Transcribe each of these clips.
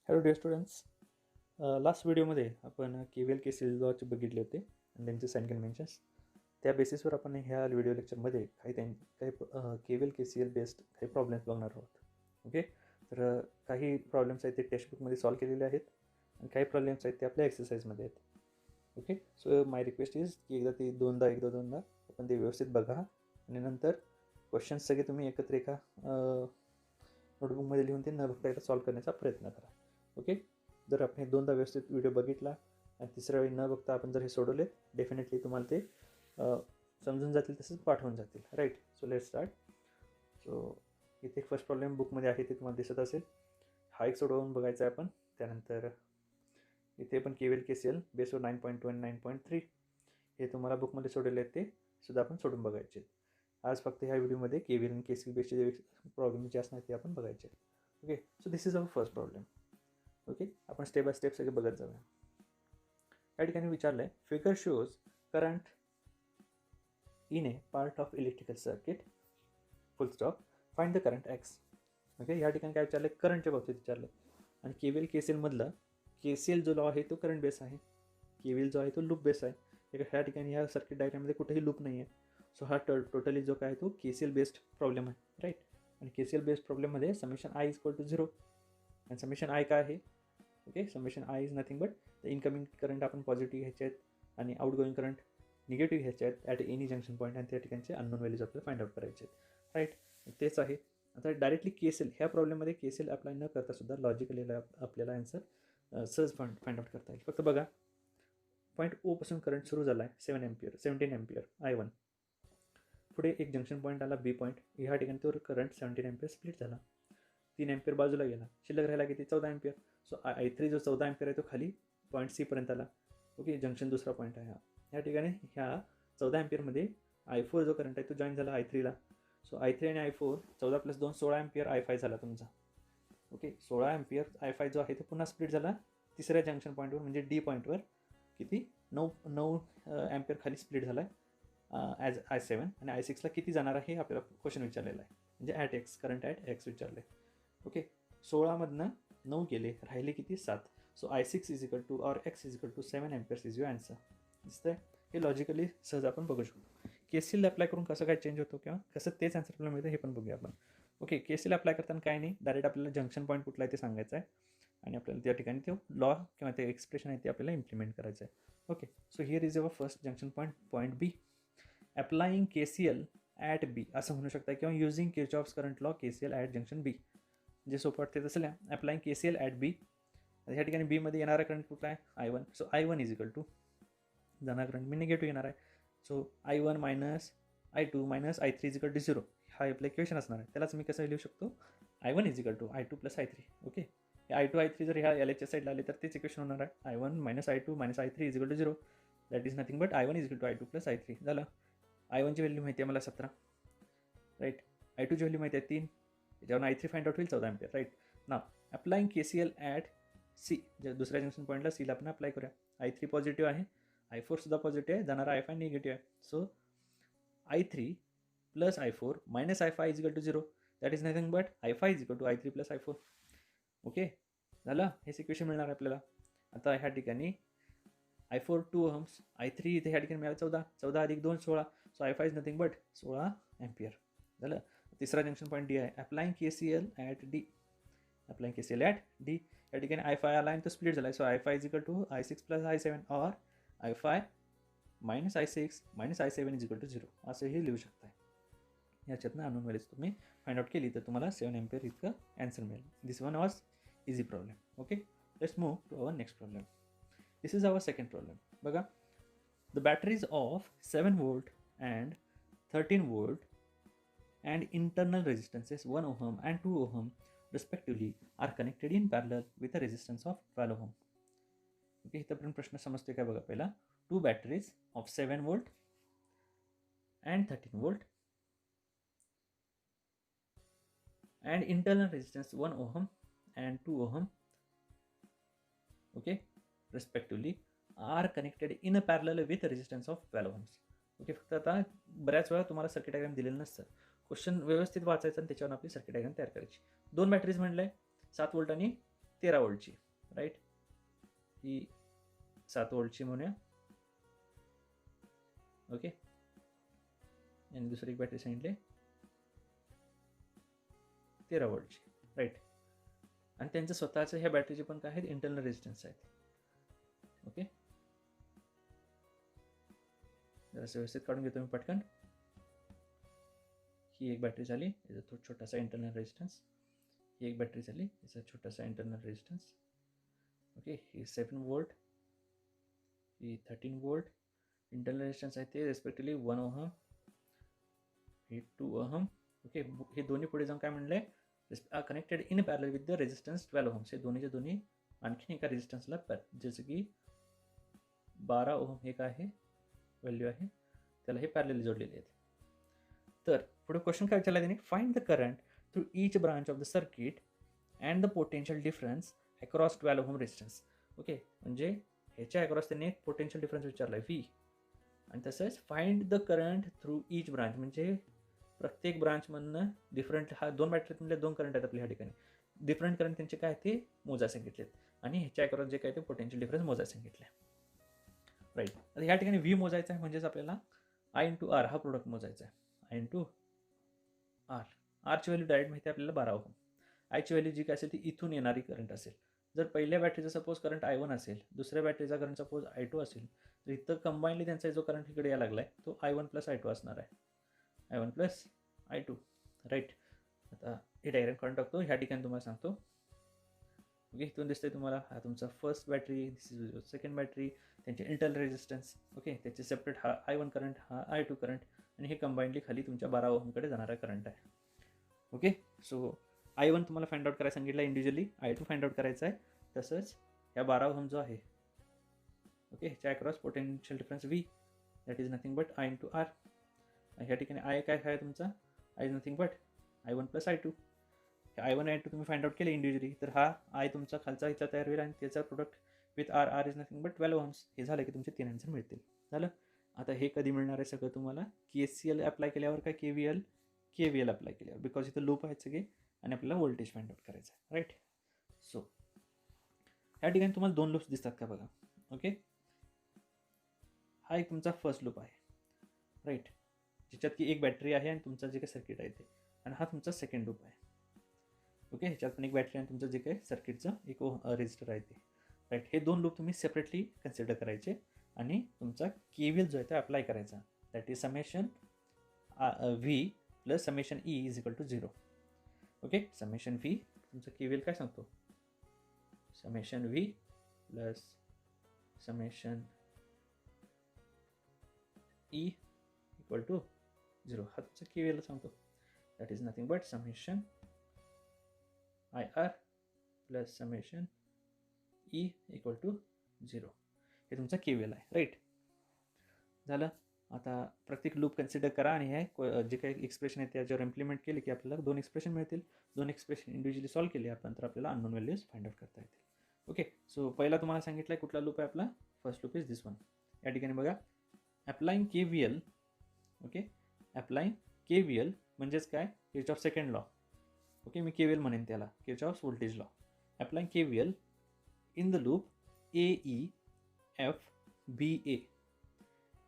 Hello dear students. Last व्हिडिओमध्ये आपण KVL cases लॉचे बघितले होते आणि त्यांचे साइन कन्व्हेन्शन्स. त्या बेसिसवर आपण ह्या व्हिडिओ लेक्चरमध्ये काही KVL KCL बेस्ड काही प्रॉब्लेम्स बघणार आहोत. ओके, तर काही प्रॉब्लेम्स आहेत ते टेक्स्टबुकमध्ये सॉल्व केलेले आहेत आणि काही प्रॉब्लेम्स आहेत ते आपल्या एक्सरसाइजमध्ये आहेत. Okay, so my request is की एकदा दोनदा आपण ते व्यवस्थित बघा आणि नंतर क्वेश्चन्स सगळे तुम्ही एकत्र एका नोटबुकमध्ये लिहून ते न बघता एकदा सॉल्व करण्याचा प्रयत्न करा. ओके, जर आपण हे दोनदा व्यवस्थित व्हिडिओ बघितला आणि तिसऱ्या वेळी न बघता आपण जर हे सोडवले, डेफिनेटली तुम्हाला ते समजून जातील, तसेच पाठवून जातील. Right, so let start. So इथे फर्स्ट प्रॉब्लेम बुकमध्ये आहे ते तुम्हाला दिसत असेल. हा एक सोडवून बघायचा आहे आपण. त्यानंतर इथे पण KVL KCL बेसवर 9.2 आणि 9.3 हे तुम्हाला बुकमध्ये सोडवले आहेत, ते सुद्धा आपण सोडून बघायचे आहेत. आज फक्त ह्या व्हिडिओमध्ये KVL आणि KCL बेसचे जे प्रॉब्लेम जे असणार ते आपण बघायचे आहेत. Okay, so this is our first problem. Okay, आपण स्टेप बाय स्टेप सगळे बघत जाऊया. या ठिकाणी विचारलं आहे, figure shows current in A part of electrical circuit full stop, find the current x. Okay, या ठिकाणी काय विचारलं आहे, करंटच्या बाबतीत विचारलं आहे. आणि KVL KCL मधलं KCL जो लॉ आहे तो करंट बेस आहे, KVL जो आहे तो लूप बेस आहे. ह्या ठिकाणी ह्या सर्किट डायग्राममध्ये कुठेही लूप नाही आहे. सो हा टोटली जो काय तो KCL बेस्ड प्रॉब्लेम आहे. राईट, आणि KCL बेस्ड प्रॉब्लेममध्ये समेशन I इक्वल टू 0 आणि समेशन I काय आहे. Okay, summation I is nothing but the incoming current आपण पॉझिटिव्ह घ्यायचे आहेत आणि आउटगोईंग करंट निगेटिव्ह घ्यायचे आहेत ॲट एनी जंक्शन पॉईंट, आणि त्या ठिकाणचे अननोन व्हॅल्यूज आपल्याला फाइंड आउट करायचे आहेत. राईट, तेच आहे. आता डायरेक्टली KCL ह्या प्रॉब्लेममध्ये KCL अप्लाय न करता सुद्धा लॉजिकली आपल्याला आन्सर सहज फाइंड आउट करता येईल. फक्त बघा, पॉईंट O पासून करंट सुरू झाला आहे 17 एम्पियर I1. पुढे एक जंक्शन पॉईंट आला B पॉईंट, ह्या ठिकाणी तो करंट 17 एम्पियर स्प्लिट झाला, 3 एम्पियर बाजूला गेला, शिल्लक राहिला किती, 14 एम्पियर. सो I3 जो 14 एम्पियर आहे तो खाली पॉईंट C पर्यंत आला. ओके, जंक्शन दुसरा पॉईंट आहे हा. या ठिकाणी ह्या 14 एम्पियरमध्ये I4 जो करंट आहे तो जॉईन झाला I3ला. सो I3 आणि I4 14 + 2 16 एम्पियर I5 झाला तुमचा. ओके, 16 एम्पियर I5 जो आहे तो पुन्हा स्प्लिट झाला तिसऱ्या जंक्शन पॉईंटवर, म्हणजे D पॉईंटवर किती 9 एम्पियर खाली स्प्लिट झाला आहे ॲज I7. आणि I6ला किती जाणार आहे आपल्याला क्वेश्चन विचारलेला आहे, म्हणजे at X, current at X विचारलं आहे. ओके, 16मधनं 9 गेले, राहिले किती 7. So I6 is equal to or X is equal to 7 amperes is your answer. दिसतंय, हे लॉजिकली सहज आपण बघू शकतो. KCL अप्लाय करून कसं काय चेंज होतो किंवा कसं तेच आन्सर आपल्याला मिळतं हे पण बघूया आपण. ओके, KCL अप्लाय करताना काय नाही, डायरेक्ट आपल्याला जंक्शन पॉईंट कुठला आहे ते सांगायचं आहे आणि आपल्याला त्या ठिकाणी ते लॉ किंवा ते एक्सप्रेशन आहे ते आपल्याला इम्प्लिमेंट करायचं आहे. Okay, so here is our first junction point B. Applying KCL at B असं म्हणू शकता, किंवा using Kirchhoff's current law KCL at junction B. जे सोपं वाटते तसं लिहा. Applying KCL at B. ह्या ठिकाणी B मध्ये येणारा करंट कुठला आहे, I1. So I1 is equal to, जाणार करंट मी निगेटिव्ह येणार आहे. So I1 minus I2 minus I3 is equal to 0. हा आपलं इक्वेशन असणार आहे. त्यालाच मी कसं लिहू शकतो, I1 is equal to I2 plus I3. Okay, I2 I3 जर ह्या LHच्या साईडला आले तर तेच इक्वेशन होणार आहे, I1 minus I2 minus I3 is equal to 0. That is nothing but I1 is equal to I2 plus I3. झालं. I1 ची व्हॅल्यू माहिती आहे मला 17. राईट, I2 ची व्हॅल्यू माहिती आहे 3. त्याच्यावर I3 फाइंड आउट होईल 14 एम्पियर. राईट, ना अप्लाइंग KCL ॲट C, दुसऱ्या जंक्शन पॉईंटला Cला आपण अप्लाय करूया. I3 पॉझिटिव्ह आहे, I4 सुद्धा पॉझिटिव्ह आहे, जाणारा I5 निगेटिव्ह आहे. So I3 plus I4 minus I5 is equal to 0. That is nothing but I5 is equal to I3 plus I4. Okay, झालं, हेच इक्वेशन मिळणार आहे आपल्याला. आता ह्या ठिकाणी I4 2 ohms, I3 इथे ह्या ठिकाणी मिळालं 14 अधिक 2 16. So I5 is nothing but 16 ampere. झालं. तिसरा जंक्शन पॉईंट D आहे. Applying KCL at D. Applying KCL at D. या ठिकाणी I5 आला आणि तो स्प्लिट झाला. So I5 is equal to I6 plus I7 or I5 minus I6 minus I7 is equal to 0 असंही लिहू शकता. याच्यातनं अननोन व्हॅल्यूज तुम्ही फाइंड आउट केली तर तुम्हाला 7 एम्पियर इतकं आन्सर मिळेल. This one was easy problem. Okay, let's move to our next problem. This is our second problem. बघा, the batteries of 7 volt and 13 volt and internal resistances 1 ohm and 2 ohm respectively are connected in parallel with a resistance of 12 ohm. Okay, इथपर्यंत प्रश्न समजते काय बघा. पहिला, 2 batteries of 7 volt and 13 volt and internal resistance 1 ohm and 2 ohm, okay, respectively are connected in a parallel with a resistance of 12 ohms. Okay, फक्त आता बऱ्याच वेळा तुम्हाला सर्किट डायग्राम दिलेलं नसतं. क्वेश्चन व्यवस्थित वाचायचं आणि त्याच्यावर आपली सर्किट डायग्राम तयार करायची. 2 बॅटरीज म्हणलंय, 7 वोल्ट आणि 13 वोल्टची, राईट. ही 7 वोल्टची म्हणूया, ओके. आणि दुसरी एक बॅटरी सांगितली 13 वोल्टची, राईट. आणि त्यांचं स्वतःचं ह्या बॅटरीचे पण काय आहेत, इंटरनल रेजिस्टन्स आहेत, ओके. जरासं व्यवस्थित काढून घेतो मी पटकन. ही एक बॅटरी झाली, याचा तो छोटासा इंटरनल रेजिस्टन्स. ही एक बॅटरी झाली, याचा छोटासा इंटरनल रेजिस्टन्स, ओके. ही 7 वोल्ट, ही 13 वोल्ट. इंटरनल रेजिस्टन्स आहे ते रेस्पेक्टिव्हली 1 ओहम, हे 2 ओहम, ओके. हे दोन्ही पुढे जाऊन काय म्हणले, are connected in parallel with the resistance 12 ohms. हे दोन्हीचे दोन्ही आणखीन एका रेजिस्टन्सला जसं की 12 ओहम हे काय आहे, व्हॅल्यू आहे, त्याला हे पॅरलली जोडलेले आहेत. तर पुढे क्वेश्चन काय विचारला त्याने, find the current through each branch of the circuit and the potential difference across 12 ohm resistance, okay. म्हणजे ह्याच्या अक्रॉस त्यांनी एक पोटेन्शियल डिफरन्स विचारला आहे व्ही, आणि तसंच find the current through each branch, म्हणजे प्रत्येक ब्रांचमधनं डिफरंट, हा 2 बॅटरीमधले 2 करंट आहेत आपल्या ह्या ठिकाणी, डिफरंट करंट त्यांचे काय ते मोजाय सांगितलेत, आणि ह्याच्या अक्रॉस जे काय ते पोटेन्शियल डिफरन्स मोजाय सांगितले, राईट. आता ह्या ठिकाणी व्ही मोजायचा आहे, म्हणजेच आपल्याला आय इंटू आर हा प्रोडक्ट मोजायचा आहे, आय इंटू आर. आरची व्हॅल्यू डायरेक्ट माहिती आहे आपल्याला 12 ओहम. आयची व्हॅल्यू जी काय असेल ती इथून येणारी करंट असेल. जर पहिल्या बॅटरीचा सपोज करंट I1 असेल, दुसऱ्या बॅटरीचा करंट सपोज I2 असेल, तर इथं कंबाईनली त्यांचा जो करंट इकडे यायला लागला आहे तो I1 प्लस I2 असणार आहे, I1 प्लस I2, राईट. आता हे डायग्राम काढून टाकतो, ह्या ठिकाणी तुम्हाला सांगतो, ओके. इथून दिसतंय तुम्हाला हा तुमचा first battery, this is second battery, त्यांचे इंटरनल रेजिस्टन्स, ओके. त्याचे सेपरेट हा I1 करंट, हा I2 करंट, आणि हे कंबाईनली खाली तुमच्या 12 ओहमकडे जाणारा करंट आहे, ओके. सो I1 तुम्हाला फाइंड आउट करायला सांगितलं इंडिव्हिज्युअली, I2 फाइंड आउट करायचा आहे. तसंच या 12 ओहम जो आहे, ओके, ह्याच्या across potential difference V, that is nothing but I into R. ह्या ठिकाणी I काय आहे तुमचा, I is nothing but I1 plus I2. I1 I2 तुम्ही फाइंड आउट केले इंडिव्हिज्युअली, तर हा I तुमचा खालचा इथं तयार होईल, आणि त्याचा product with R, R is nothing but 12 ohms. हे झालं की तुमचे 3 आन्सर मिळतील. झालं. आता हे कधी मिळणार आहे सगळं तुम्हाला, KCL अप्लाय केल्यावर काय KVL अप्लाय केल्यावर, बिकॉज इथं लूप आहेत सगळे, आणि आपल्याला व्होल्टेज फाइंड आउट करायचं आहे, राईट. सो ह्या ठिकाणी तुम्हाला 2 लूप्स दिसतात का बघा, ओके. हा एक तुमचा फर्स्ट लूप आहे, राईट, ज्याच्यात की एक बॅटरी आहे आणि तुमचं जे काही सर्किट आहे ते, आणि हा तुमचा सेकंड लूप आहे, ओके. ह्याच्यात पण एक बॅटरी आणि तुमचं जे काही सर्किटचं एक रेजिस्टर आहे ते, राईट. हे 2 लूप तुम्ही सेपरेटली कन्सिडर करायचे, आणि तुमचा KVL जो आहे तो अप्लाय करायचा, that is summation V plus summation E is equal to 0, okay. Summation V तुमचा KVL काय सांगतो, summation V plus summation E equal to 0, हा तुमचा KVL सांगतो, that is nothing but summation IR plus summation E equal to 0. हे तुमचा KVL आहे, राईट. झालं. आता प्रत्येक लूप कन्सिडर करा, आणि हे जे काही एक्सप्रेशन आहे त्याच्यावर इम्प्लिमेंट केले की आपल्याला 2 एक्सप्रेशन मिळतील. 2 एक्सप्रेशन इंडिव्हिज्युअली सॉल्व केले आपण, तर आपल्याला अननोन व्हॅल्यूज फाइंड आउट करता येतील, ओके. सो पहिला तुम्हाला सांगितलं आहे कुठला लूप आहे आपला, first loop is this one. या ठिकाणी बघा, applying KVL, okay. Applying KVL म्हणजेच काय, किर्चॉफ सेकंड लॉ, ओके. मी KVL म्हणेन त्याला, Kirchhoff voltage law. Applying KVL in the loop AEFBA,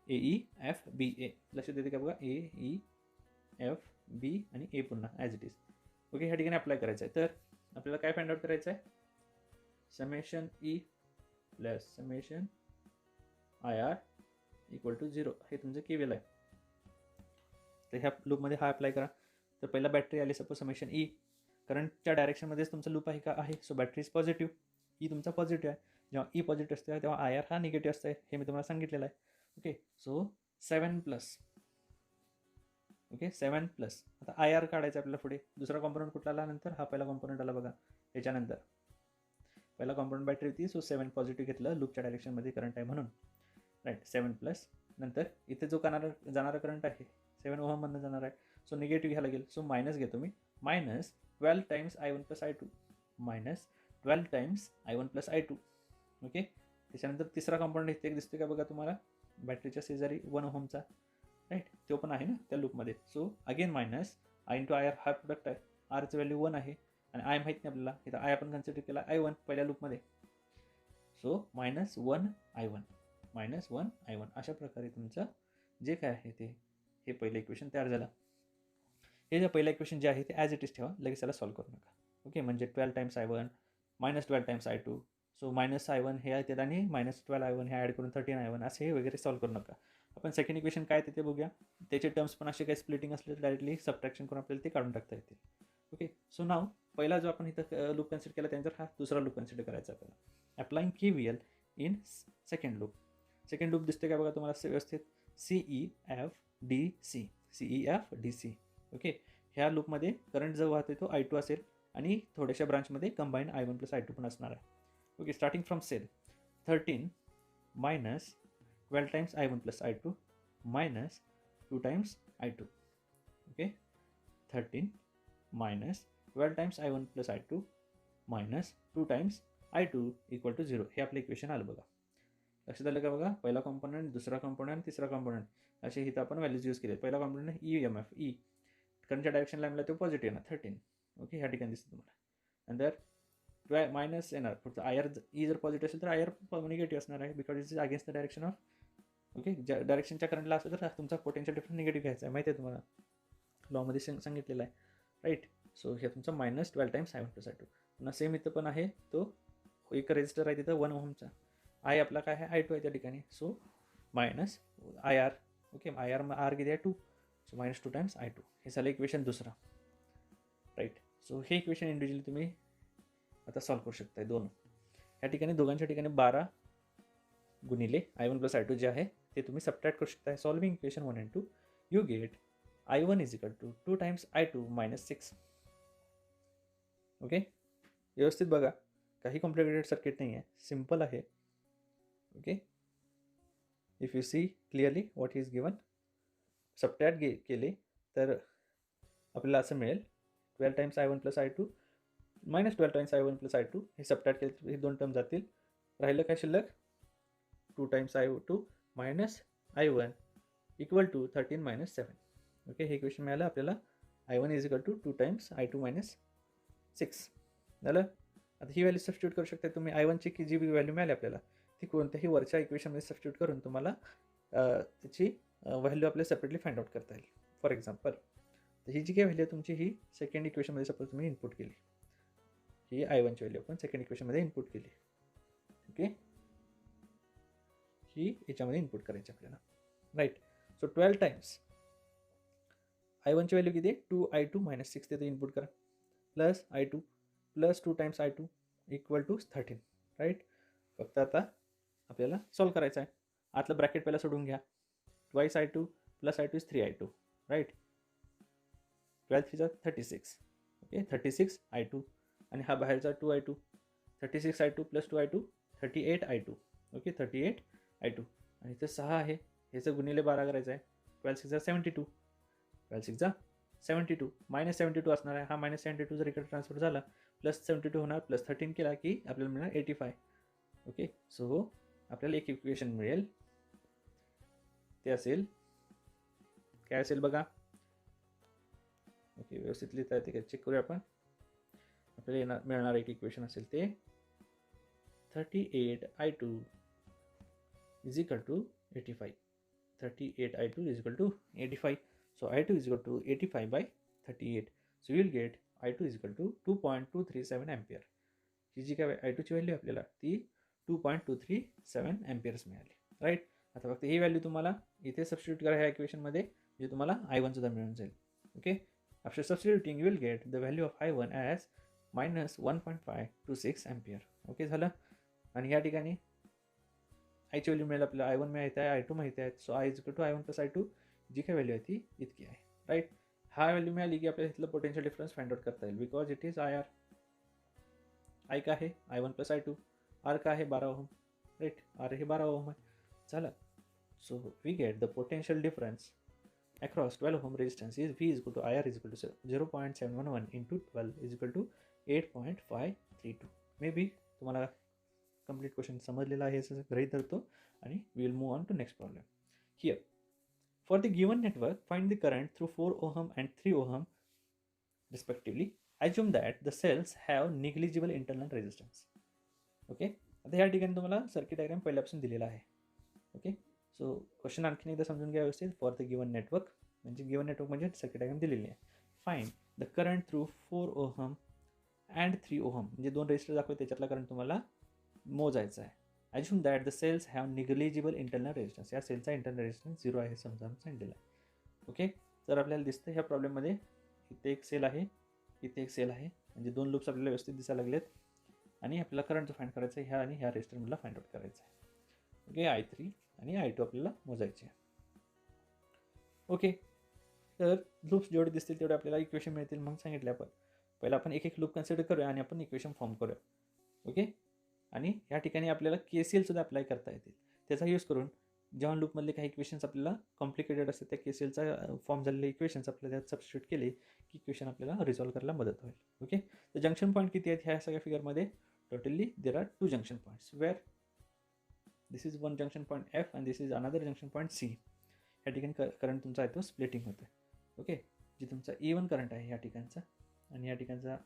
AEFBA, लक्षात येते का बघा, AEFB आणि A पुन्हा ॲज इट इज, ओके. ह्या ठिकाणी अप्लाय करायचं आहे, तर आपल्याला काय फाइंड आउट करायचं आहे, summation E plus summation IR equal to 0, हे तुमचं KVL आहे. तर ह्या लूपमध्ये हा अप्लाय करा. तर पहिला बॅटरी आली सपोज समेशन E, करंटच्या डायरेक्शनमध्येच तुमचं लूप आहे का, आहे. So battery is positive, E तुमचा पॉझिटिव्ह आहे. जेव्हा E पॉझिटिव्ह असते तेव्हा IR हा निगेटिव्ह असते, हे मी तुम्हाला सांगितलेलं आहे, okay. So 7 plus, okay, 7 plus. आता IR काढायचं आपल्याला पुढे, दुसरा कॉम्पोनंट कुठला आला नंतर, हा पहिला कॉम्पोनंट आला बघा. त्याच्यानंतर पहिला कॉम्पोनंट बॅटरी होती, सो 7 पॉझिटिव्ह घेतलं, लूपच्या डायरेक्शनमध्ये करंट आहे म्हणून, राईट. 7 प्लस, नंतर इथे जो जाणारा करंट आहे 7 ओहममधनं जाणार आहे, सो निगेटिव्ह घ्यायला लागेल, सो मायनस घेतो मी, minus 12 times I1 plus I2, minus 12 times I1 plus I2, okay. त्याच्यानंतर तिसरा कॉम्पोनंट इथे एक दिसतो का बघा तुम्हाला, बॅटरीच्या शेजारी 1 ओहमचा, राईट, तो पण आहे ना त्या लूपमध्ये. So again minus I into IR हा प्रोडक्ट आहे, आरचं व्हॅल्यू 1 आहे, आणि आय माहीत नाही आपल्याला, इथं आय आपण कन्सिडर केला I1 पहिल्या लूपमध्ये. सो -1 I1 -1 I1 अशा प्रकारे तुमचं जे काय आहे ते हे पहिलं इक्वेशन तयार झालं. हे जे पहिलं इक्वेशन जे आहे ते ॲज इट इज ठेवा, लगेच त्याला सॉल्व्ह करू नका. ओके, म्हणजे 12 times I1 -12 times I2. So -I1 हे आहेत आणि -12 I1 हे ॲड करून 13 I1 असे हे वगैरे सॉल्व्ह करू नका. आपण सेकंड इक्वेशन काय ते बघूया. त्याचे टर्म्स पण असे काही स्प्लिटिंग असले तर डायरेक्टली सबट्रॅक्शन करून आपल्याला ते काढून टाकता येतील. ओके, सो नाव पहिला जो आपण इथं लूप कन्सिडर केला त्यानंतर हा दुसरा लूप कन्सिडर करायचा आपल्याला. Applying KVL in second loop. Second loop दिसते का बघा तुम्हाला व्यवस्थित. CEFDC. ओके, ह्या लूपमध्ये करंट जो वाहतोय तो I2 असेल आणि थोड्याशा ब्रांचमध्ये कंबाईन I1 + I2 पण असणार आहे. Okay, starting from cell 13 -12 times I1 + I2 -2 times I2. Okay, 13 -12 times I1 + I2 -2 times I2 = 0. हे आपलं इक्वेशन आलं बघा. लक्षात आलं का बघा. पहिला कॉम्पोनंट, दुसरा कॉम्पोनंट, तिसरा कॉम्पोनंट असे इथं आपण व्हॅल्यूज यूज केले. पहिला कॉम्पोनंट EMF E करंटच्या डायरेक्शनला आम्हाला तो पॉझिटिव्ह येणार 13. ओके, ह्या ठिकाणी दिसतं तुम्हाला. नंतर मायनस येणार फक्त IR. E जर पॉझिटिव्ह असेल तर IR निगेटिव्ह असणार आहे, because it is against the direction of. Okay, ज्या डायरेक्शनच्या करंटला असेल तर तुमचा पोटेन्शियल डिफरन्स निगेटिव्ह घ्यायचा आहे, माहिती आहे तुम्हाला, लॉमध्ये सांगितलेलं आहे, राईट. सो हे तुमचा -12 टाइम्स I1 + I2. पुन्हा सेम इथं पण आहे, तो एक रेजिस्टर आहे तिथं 1 ओहमचा. I आपला काय आहे I2 आहे त्या ठिकाणी. So -IR. ओके, R किती आहे 2. So -2 times I2. हे झालं इक्वेशन दुसरा, राईट. सो हे इक्वेशन इंडिव्हिज्युअली तुम्ही आता सॉल्व्ह करू शकताय दोन. ह्या ठिकाणी दोघांच्या ठिकाणी 12 गुणिले I1 + I2 जे आहे ते तुम्ही सबट्रॅक्ट करू शकताय. Solving equation 1 and 2 you get I1 = 2 times I2 -6. Okay, व्यवस्थित बघा, काही कॉम्प्लिकेटेड सर्किट नाही आहे, सिम्पल आहे. Okay, if you see clearly what is given, subtract केले तर आपल्याला असं मिळेल 12 times I1 + I2 -12 times I1 + I2. हे सबट्रॅक्ट केले तर हे दोन टर्म जातील. राहिलं काय शिल्लक, 2 टाइम्स I2 -I1 = 13 - 7. ओके, हे इक्वेशन मिळालं आपल्याला. I1 = 2 टाइम्स I2 -6 झालं. आता ही व्हॅल्यू सबस्टिट्यूट करू शकता तुम्ही. I1 ची जी व्हॅल्यू मिळाली आपल्याला ती कोणत्याही वरच्या इक्वेशनमध्ये सबस्टिट्यूट करून तुम्हाला त्याची व्हॅल्यू आपल्याला सेपरेटली फाइंड आउट करता येईल. फॉर एक्झाम्पल, तर ही जी काही व्हॅल्यू तुमची ही सेकंड इक्वेशनमध्ये सपोज तुम्ही इनपुट केली, ही I1 ची व्हॅल्यू आपण सेकंड इक्वेशनमध्ये इनपुट केली. ओके, ही याच्यामध्ये इनपुट करायची आपल्याला, राईट. सो 12 टाइम्स I1 ची व्हॅल्यू किती आहे 2I2 -6 ते इनपुट करा, plus I2 plus 2 times I2 = 13, right. फक्त आता आपल्याला सॉल्व्ह करायचं आहे. आतलं ब्रॅकेट पहिला सोडून घ्या. Twice I2 plus I2 = 3I2, right. 12 3 = 36. Okay, 36 I2 आणि हा बाहेरचा 2I2. 36 I2 plus 2I2 38 I2. Okay, 38 I2 आणि इथं 6 आहे, ह्याचं गुणिले 12 करायचं आहे. 12 6 = 72. 12 6 = 72 -72 असणार आहे. हा -72 जर इकडे ट्रान्सफर झाला प्लस 72 होणार, प्लस 13 केला की आपल्याला मिळणार 85. ओके, सो आपल्याला एक इक्वेशन मिळेल, ते असेल काय असेल बघा. ओके, व्यवस्थित लिहिता येते का चेक करूया आपण. आपल्याला मिळणार एक इक्वेशन असेल ते 38 I2 = 85. 38 I2 = 85. So I2 = 85/38. So you will get I2 = 2.237 ampere. ही जी काय I2 ची व्हॅल्यू आपल्याला ती 2.237 amperes मिळाली, राईट. आता फक्त ही व्हॅल्यू तुम्हाला इथे सबस्टिट्यूट करा ह्या इक्वेशनमध्ये, जे तुम्हाला I1 सुद्धा मिळून जाईल. Okay, after substituting you will get the value of I1 as -1.526 ampere. Okay, झालं. आणि या ठिकाणी आयची व्हॅल्यू मिळेल आपल्याला. I1 माहिती आहे, I2 माहिती आहे. सो I = I1 + I2 जी काही व्हॅल्यू आहे ती इतकी आहे, राईट. हा व्हॅल्यू मिळाली की आपल्याला इथलं पोटेन्शियल डिफरन्स फाइंड आउट करता येईल, because it is IR. I का आहे I1 + I2. R का आहे 12 ओहम, राईट. R हे 12 ओहम आहे. झालं. So we get the potential difference across 12 ohm resistance is V = IR = 0.711 × 12 = 8.532. Maybe तुम्हाला कंप्लीट क्वेश्चन समजलेला आहे असं गृहीत धरतो आणि we will move on to next problem. Here for the given network find the current through 4 ohm and 3 ohm respectively assume that the cells have negligible internal resistance. Okay, आता या ठिकाणी तुम्हाला सर्किट डायग्राम पहिल्यापासून दिलेला आहे. Okay, so question आणखीन एकदा समजून घ्या व्यवस्थित. फॉर द गिवन नेटवर्क, म्हणजे गिवन नेटवर्क म्हणजे सर्किट डायग्राम दिलेली आहे. Find the current through 4 ohm and 3 ohm, म्हणजे 2 रेजिस्टर दाखवले त्याच्यातला करंट तुम्हाला मोजायचा आहे. Assume that the cells have negligible internal resistance, या सेलचा इंटरनल रेजिस्टन्स 0 आहे समजावून सांगितलेला आहे. ओके, तर आपल्याला दिसतं ह्या प्रॉब्लेममध्ये इथे एक सेल आहे, इथे एक सेल आहे, म्हणजे 2 लूप्स आपल्याला व्यवस्थित दिसायला लागलेत. आणि आपल्याला करंट फाइंड करायचं आहे, ह्या आणि ह्या रेजिस्टरमधला फाइंड आउट करायचं आहे. ओके, I3 आणि I2 आपल्याला मोजायचे आहे. ओके, तर लूप्स जेवढे दिसतील तेवढे आपल्याला इक्वेशन मिळतील. मग सांगितले आपण पहिला आपण एक एक लूप कन्सिडर करूया आणि आपण इक्वेशन फॉर्म करूया. ओके, आणि या ठिकाणी आपल्याला KCL सुद्धा अप्लाय करता येतील. त्याचा यूज करून जेव्हा लूपमधले काही इक्वेशन्स आपल्याला कॉम्प्लिकेटेड असतात त्या KCLचा फॉर्म झालेले इक्वेशन्स आपल्याला त्यात सबस्टिट्यूट केले की इक्वेशन आपल्याला रिझॉल्व्ह करायला मदत होईल. ओके, तर जंक्शन पॉईंट किती आहेत ह्या सगळ्या फिगरमध्ये? Totally there are 2 junction points where this is one junction point F and this is another junction point C. या ठिकाणी करंट तुमचा आहे तो स्प्लिटिंग होतं. ओके, जे तुमचा E1 करंट आहे या ठिकाणचा आणि या ठिकाणचा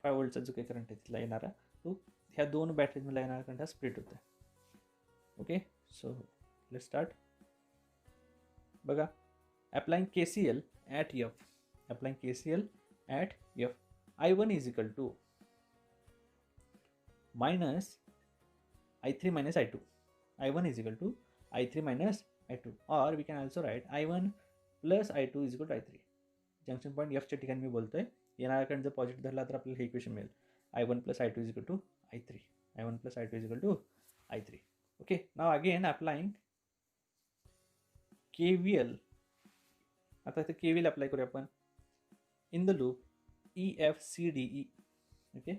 5 व्होल्टचा जो काही करंट आहे तिथला येणारा तो ह्या 2 बॅटरीजमधला येणारा करंट हा स्प्लिट होतो. Okay, so let's start. बघा, applying KCL at F, applying KCL at F, I1 is equal to minus I3 minus I2. I1 is equal to I3 minus I2, or we can also write I1 plus I2 is equal to I3. Junction point Fच्या ठिकाणी मी बोलतोय, येणारा current जर positive धरला तर आपल्याला हे इक्वेशन मिळेल. I1 plus I2 is equal to I3. I1 plus I2 is equal to I3. Okay, now again applying KVL. आता इथे KVL अप्लाय करूया आपण. In the loop EFCDE. Okay,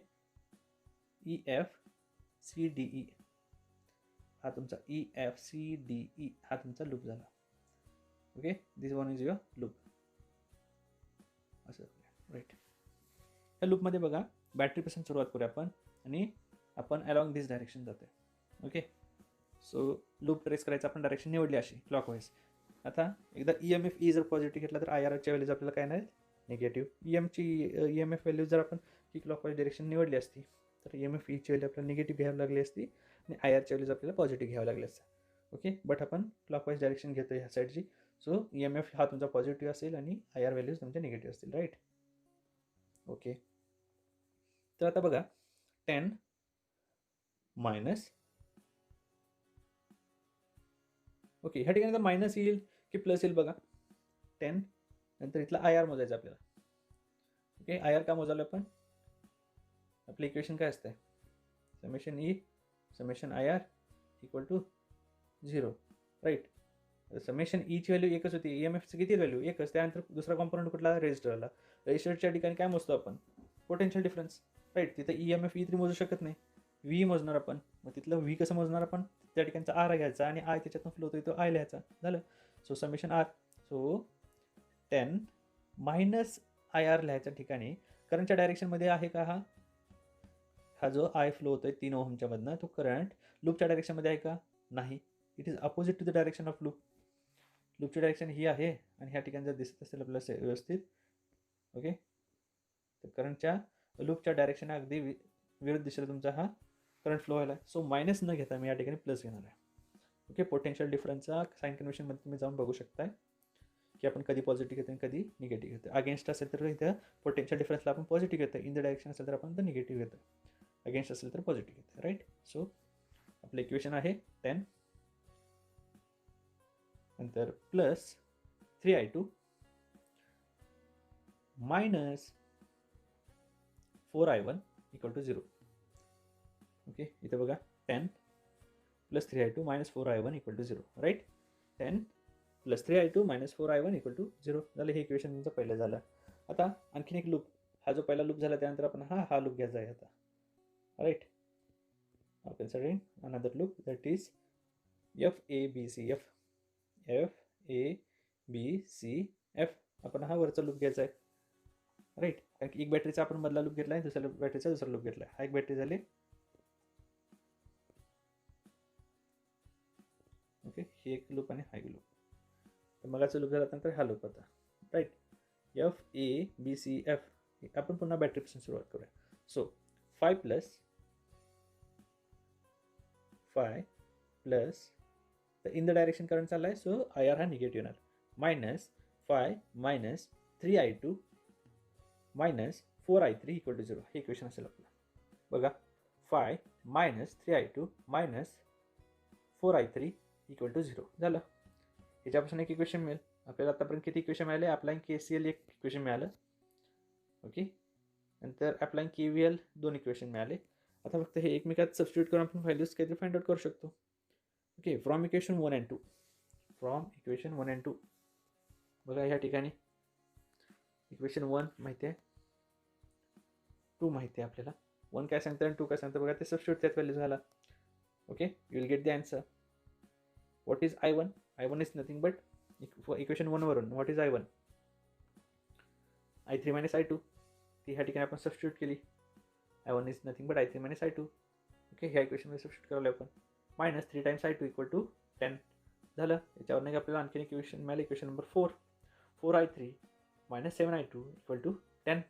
EFCDE हा तुमचा EFCDE हा तुमचा लूप झाला. Okay, this one is your loop. असं राईट. या लूपमध्ये बघा बॅटरीपासून सुरुवात करूया आपण आणि आपण अलॉंग दिस डायरेक्शन जातोय. ओके, सो लूप ट्रेस करायचं आपण डायरेक्शन निवडली अशी क्लॉकवाईज. आता एकदा EMF E जर पॉझिटिव्ह घेतला तर IRच्या व्हॅल्यूज आपल्याला काय नाही निगेटिव्ह. EMF व्हॅल्यू जर आपण ही क्लॉकवाईज डायरेक्शन निवडली असती तर EMF E ची व्हॅल्यू आपल्याला निगेटिव्ह घ्यावी लागली असती आणि IRच्या व्हॅल्यूज आपल्याला पॉझिटिव्ह घ्यावं लागले असतं. ओके, बट आपण क्लॉकवाईज डायरेक्शन घेतो ह्या साईडची. सो EMF हा तुमचा पॉझिटिव्ह असेल आणि IR व्हॅल्यूज तुमच्या निगेटिव्ह असतील. राईट. ओके, तर आता बघा 10 मायनस. ओके, ह्या ठिकाणी तर मायनस येईल की प्लस येईल बघा. 10 नंतर इथला IR मोजायचं आपल्याला. ओके, IR का मोजायला आपण? आपलं इक्वेशन काय असतं? Summation E summation IR equal to 0. Right. Summation E ची व्हॅल्यू एकच होती, EMFची किती व्हॅल्यू एकच. त्यानंतर दुसरा कॉम्पोनंट कुठला? रेजिस्टरला. रेजिस्टरच्या ठिकाणी काय मोजतो आपण? Potential difference. राईट, तिथं EMF E3 मोजू शकत नाही, V मोजणार आपण. मग तिथलं V कसं मोजणार आपण? त्या ठिकाणचा R घ्यायचा आणि I त्याच्यातून फ्लो होतो तो I लिहायचा. झालं. So summation R. So 10 minus IR लिहायच्या ठिकाणी करंटच्या डायरेक्शनमध्ये आहे का हा जो I फ्लो होतोय 3 ओहमच्या मधनं तो करंट लूपच्या डायरेक्शनमध्ये आहे का? नाही. It is opposite to the direction of loop. लूपची डायरेक्शन ही आहे आणि ह्या ठिकाणी जर दिसत असेल आपल्याला व्यवस्थित. ओके, तर करंटच्या लूपच्या डायरेक्शन अगदी विरुद्ध दिशेला तुमचा हा करंट फ्लो व्हायला. सो मायनस न घेता मी या ठिकाणी प्लस घेणार आहे. ओके, पोटेन्शियल डिफरन्सचा साइन कन्व्हेन्शनमध्ये तुम्ही जाऊन बघू शकताय की आपण कधी पॉझिटिव्ह घेतो आणि कधी निगेटिव्ह घेतो. अगेन्स्ट असेल तर इथं पोटेन्शियल डिफरन्सला आपण पॉझिटिव्ह घेतो, इन द डायरेक्शन असेल तर आपण निगेटिव्ह घेतो, अगेन्स्ट असेल तर पॉझिटिव्ह घेतो. राईट. सो आपलं इक्वेशन आहे 10 नंतर plus 3I2 minus 4I1 equal to 0. Okay, इथे बघा 10 plus 3I2 minus 4I1 equal to 0. Right. 10 plus 3I2 minus 4I1 equal to 0 झालं. हे इक्वेशन तुमचं पहिलं झालं. आता आणखीन एक लूप, हा जो पहिला लूप झाला त्यानंतर आपण हा लूप घ्यायचा आहे आता. Right. Considering another loop that is FABCF. FABCF आपण हा वरचा लूप घ्यायचा आहे. राईट, कारण की एक बॅटरीचा आपण मधला लूप घेतला आहे, दुसऱ्या बॅटरीचा दुसरा लूप घेतला आहे. हा एक बॅटरी झाली. ओके, ही एक लूप आणि हा एक लूप. तर मगाचा लूप झाल्यानंतर हा लूप होता. राईट. FABCF आपण पुन्हा बॅटरीपासून सुरुवात करूया. So 5 plus in the direction current चालला आहे, सो IR हा निगेटिव्ह येणार. Minus 5 minus 3I2 minus 4I3 equal to 0. हे इक्वेशन असेल आपलं. बघा 5 minus 3I2 minus 4I3 equal to 0 झालं. ह्याच्यापासून एक इक्वेशन मिळेल आपल्याला. आतापर्यंत किती इक्वेशन मिळाले? अप्लाइंग KCL एक इक्वेशन मिळालं. ओके, नंतर अप्लाइंग KVL 2 इक्वेशन मिळाले. आता फक्त हे एकमेकात सबस्टिट्यूट करून आपण व्हॅल्यूज काहीतरी फाइंड आउट करू शकतो. Okay, from equation 1 and 2. From equation 1 and 2 बघा ह्या ठिकाणी इक्वेशन 1 माहिती आहे, 2 माहिती आहे आपल्याला. 1 काय सांगतं आणि 2 काय सांगतं बघा, ते सबस्टिट्यूट त्यात व्हॅल्यू झाला. Okay, you will get the answer. What is I1? I1 is nothing but equation 1 वरून what is I1? I3 minus I2. ती ह्या ठिकाणी आपण सबस्टिट्यूट केली. I1 is nothing but I3 minus I2. Okay, ह्या इक्वेशनमध्ये सबस्टिट्यूट करावं आपण. Minus 3 times I2 equal to 10 झालं. याच्यावर नाही आपल्याला आणखी इक्वेशन मिळालं, equation number 4. 4I3 minus 7I2 equal to 10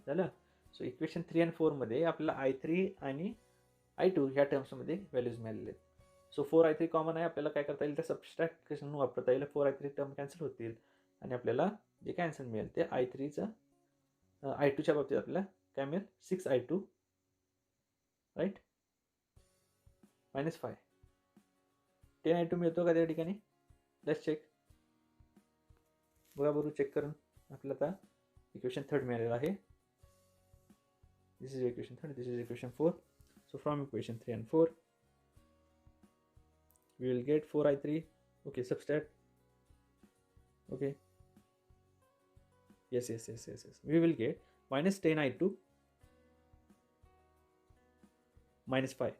झालं. सो इक्वेशन 3 आणि 4 मध्ये आपल्याला I3 आणि I2 ह्या टर्म्समध्ये व्हॅल्यूज मिळालेले आहेत. सो 4I3 कॉमन आहे, आपल्याला काय करता येईल, तर सबस्ट्रॅक्शन वापरता येईल. 4I3 टर्म कॅन्सल होतील आणि आपल्याला जे कॅन्सल मिळेल ते I3चं I2च्या बाबतीत आपल्याला काय मिळेल, 6I2 राईट मायनस 5. 10I2 मिळतो का त्या ठिकाणी? Let's check. बघा बरोबर चेक करून आपल्याला आता इक्वेशन 3 मिळालेलं आहे. This is equation 3, this is equation 4. So from equation 3 and 4 we will get 4I3. okay, subtract. okay, yes, we will get minus 10I2 minus 5.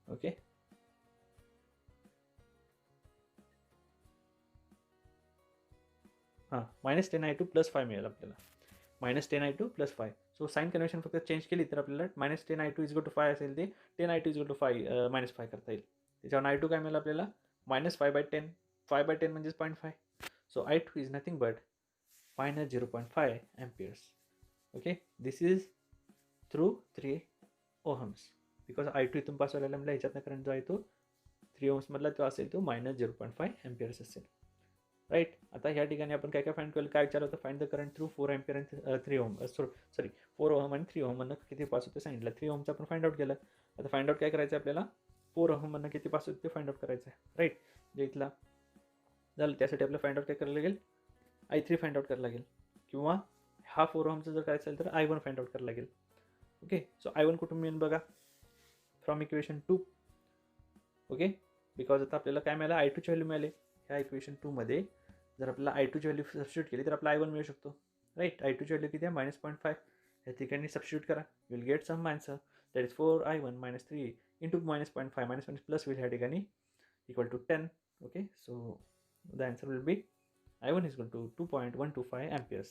okay, हां, मायनस 10I2 प्लस 5 मिळेल आपल्याला. Minus 10I2 plus 5. So sign convention फक्त change केली तर आपल्याला minus 10I2 is go to 5 असेल, ते 10I2 is go to 5 minus 5 करता येईल. त्याच्यावर I2 काय मिळेल आपल्याला, मायनस 5/10. 5/10 म्हणजेच 0.5. So I2 is nothing but minus 0.5 amperes. Okay, this is through 3 ohms because I2 इथून पास व्हायला लागला. ह्याच्यातनं करंट जो आहे तो 3 ohms मधला तो असेल, तो मायनस 0.5 amperes असेल. राईट. आता ह्या ठिकाणी आपण काय काय फाइंड केलं, काय विचारलं होतं, find the current through 4 ampere आणि 3 ओहम. सॉरी 4 ओहम आणि 3 ओहममधनं किती पास होते सांगितलं. 3 ओहमचं आपण फाइंड आउट केलं. आता फाइंड आउट काय करायचं आपल्याला, 4 ओहममधनं किती पास होते ते फाइंड आउट करायचं आहे. राईट, जे इथला झालं त्यासाठी आपल्याला फाइंड आउट काय करायला लागेल, I3 फाइंड आउट करायला लागेल, किंवा हा 4 ओहमचं जर करायचं असेल तर I1 फाइंड आउट करायला लागेल. ओके, सो I1 कुठून मिळेल बघा, फ्रॉम इक्वेशन 2. ओके, बिकॉज आता आपल्याला काय मिळालं, I2ची व्हॅल्यू मिळाली. ह्या इक्वेशन 2 मध्ये जर आपल्याला I2ची व्हॅल्यू सबस्टिट्यूट केली तर आपला I1 मिळू शकतो. राईट, I2ची व्हॅल्यू किती आहे, मायनस 0.5. या ठिकाणी सबस्टिट्यूट करा, you will get some answer that is 4I1 minus 3 into minus 0.5. Minus plus होईल ह्या ठिकाणी, equal to 10. Okay, so the answer will be I1 is equal to 2.125 amperes.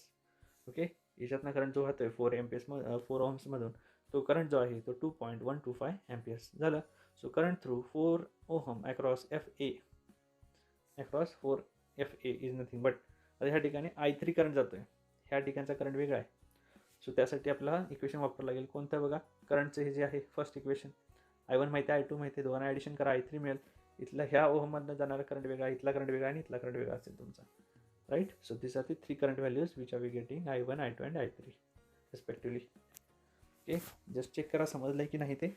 Okay, याच्यातनं current जो होतोय 4 ओहम्समधून, तो करंट जो आहे तो 2.125 amperes झालं. So current through 4 ohm across FA, across 4 FA is nothing but, आता ह्या ठिकाणी I3 करंट जातोय, ह्या ठिकाणचा करंट वेगळा आहे. सो त्यासाठी आपल्याला इक्वेशन वापरावं लागेल. कोणतं बघा, करंटचं हे जे आहे फर्स्ट इक्वेशन, I1 माहिती आहे, I2 माहिती आहे, दोघांना ॲडिशन करा, I3 मिळेल. इथला ह्या ओहममधनं जाणारा करंट वेगळा, इथला करंट वेगळा आणि इथला करंट वेगळा असेल तुमचा. Right, so this are the 3 current values which are we getting, I1, I2 and I3 respectively. Okay, just check करा समजलं आहे की नाही ते.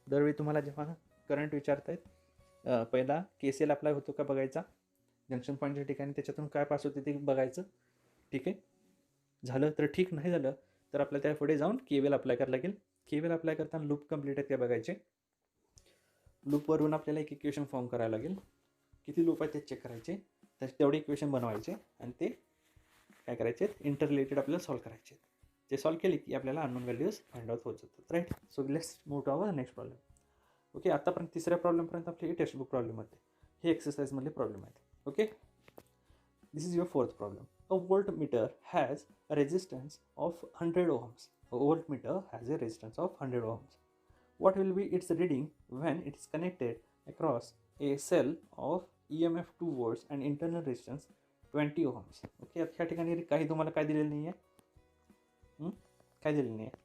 दरवेळी तुम्हाला जेव्हा करंट विचारतायत, पहिला KCL अप्लाय होतो का बघायचा, जंक्शन पॉईंटच्या ठिकाणी त्याच्यातून काय पास होते ते बघायचं. ठीक आहे, झालं तर ठीक, नाही झालं तर आपल्याला त्या पुढे जाऊन KVL अप्लाय करायला लागेल. KVL अप्लाय करताना लूप कंप्लीट आहेत ते बघायचे. लूपवरून आपल्याला एक इक्वेशन फॉर्म करायला लागेल, किती लूप आहेत ते चेक करायचे, तर तेवढे इक्वेशन बनवायचे आणि ते काय करायचे, इंटररिलेटेड आपल्याला सॉल्व करायचे. ते सॉल्व केले की आपल्याला अननोन व्हॅल्यूज फाइंड आउट होत जातात. Right, so let's move to our next problem. Okay, आतापर्यंत 3ऱ्या प्रॉब्लेमपर्यंत आपले टेक्स्टबुक प्रॉब्लेम होते, हे एक्सरसाइजमधले प्रॉब्लेम आहेत. Okay, this is your fourth problem. A voltmeter has a resistance of 100 ohms. A voltmeter has a resistance of 100 ohms. What will be its reading when it is connected across a cell of EMF 2 volts and internal resistance 20 ohms. Okay, आता ह्या ठिकाणी काही तुम्हाला काय दिलेलं नाही आहे, काय दिलेलं नाही आहे,